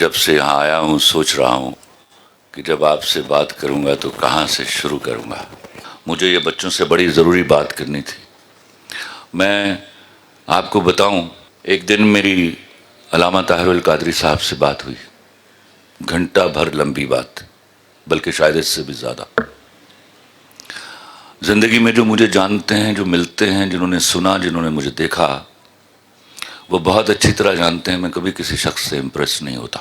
جب سے یہاں آیا ہوں سوچ رہا ہوں کہ جب آپ سے بات کروں گا تو کہاں سے شروع کروں گا. مجھے یہ بچوں سے بڑی ضروری بات کرنی تھی. میں آپ کو بتاؤں، ایک دن میری علامہ طاہر القادری صاحب سے بات ہوئی، گھنٹہ بھر لمبی بات، بلکہ شاید اس سے بھی زیادہ. زندگی میں جو مجھے جانتے ہیں، جو ملتے ہیں، جنہوں نے سنا، جنہوں نے مجھے دیکھا، وہ بہت اچھی طرح جانتے ہیں میں کبھی کسی شخص سے امپریس نہیں ہوتا،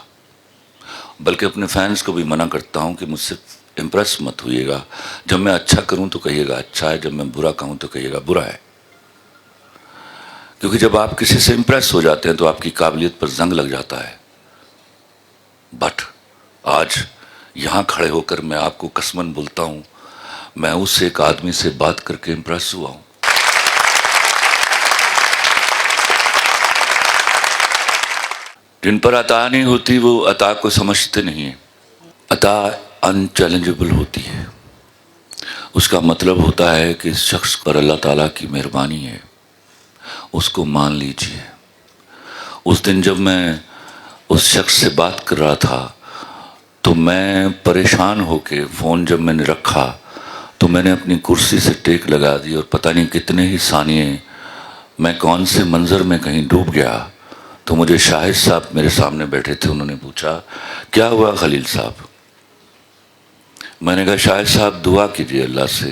بلکہ اپنے فینس کو بھی منع کرتا ہوں کہ مجھ سے امپریس مت ہوئیے گا. جب میں اچھا کروں تو کہیے گا اچھا ہے، جب میں برا کہوں تو کہیے گا برا ہے. کیونکہ جب آپ کسی سے امپریس ہو جاتے ہیں تو آپ کی قابلیت پر زنگ لگ جاتا ہے. بٹ آج یہاں کھڑے ہو کر میں آپ کو قسماً بولتا ہوں، میں اس ایک آدمی سے بات کر کے امپریس ہوا ہوں. جن پر عطا نہیں ہوتی وہ عطا کو سمجھتے نہیں ہیں. عطا انچیلنجبل ہوتی ہے. اس کا مطلب ہوتا ہے کہ اس شخص پر اللہ تعالیٰ کی مہربانی ہے، اس کو مان لیجئے. اس دن جب میں اس شخص سے بات کر رہا تھا تو میں پریشان ہو کے فون جب میں نے رکھا تو میں نے اپنی کرسی سے ٹیک لگا دی اور پتہ نہیں کتنے ہی ثانیے میں کون سے منظر میں کہیں ڈوب گیا. تو مجھے شاہد صاحب میرے سامنے بیٹھے تھے، انہوں نے پوچھا کیا ہوا خلیل صاحب؟ میں نے کہا شاہد صاحب دعا کیجئے اللہ سے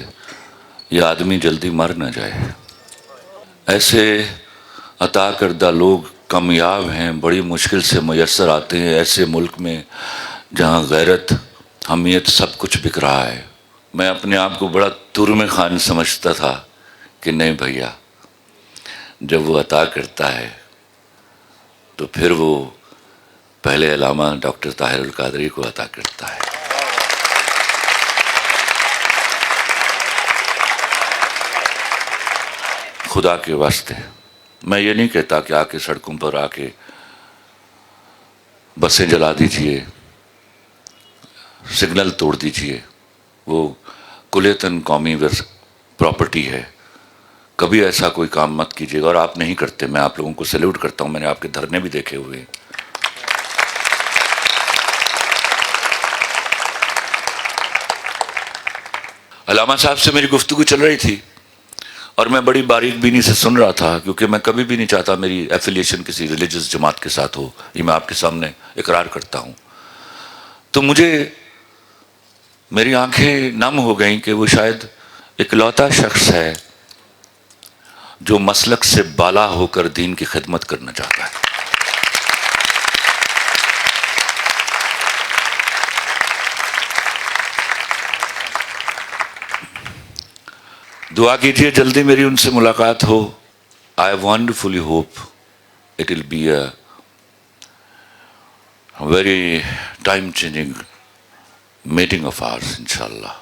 یہ آدمی جلدی مر نہ جائے. ایسے عطا کردہ لوگ کامیاب ہیں، بڑی مشکل سے میسر آتے ہیں ایسے ملک میں جہاں غیرت، حمیت سب کچھ بک رہا ہے. میں اپنے آپ کو بڑا ترم خان سمجھتا تھا کہ نہیں بھیا، جب وہ عطا کرتا ہے تو پھر وہ پہلے علامہ ڈاکٹر طاہر القادری کو عطا کرتا ہے. خدا کے واسطے میں یہ نہیں کہتا کہ آ کے سڑکوں پر آ کے بسیں جلا دیجئے، سگنل توڑ دیجئے، وہ کلیتاً قومی پراپرٹی ہے. کبھی ایسا کوئی کام مت کیجئے گا، اور آپ نہیں کرتے. میں آپ لوگوں کو سیلیوٹ کرتا ہوں، میں نے آپ کے دھرنے بھی دیکھے ہوئے. علامہ صاحب سے میری گفتگو چل رہی تھی اور میں بڑی باریک بینی سے سن رہا تھا، کیونکہ میں کبھی بھی نہیں چاہتا میری ایفیلیشن کسی ریلیجس جماعت کے ساتھ ہو. یہ میں آپ کے سامنے اقرار کرتا ہوں. تو مجھے میری آنکھیں نم ہو گئیں کہ وہ شاید اکلوتا شخص ہے جو مسلک سے بالا ہو کر دین کی خدمت کرنا چاہتا ہے. دعا کیجئے جلدی میری ان سے ملاقات ہو. I wonderfully hope it will be a very time-changing meeting of ours, inshallah.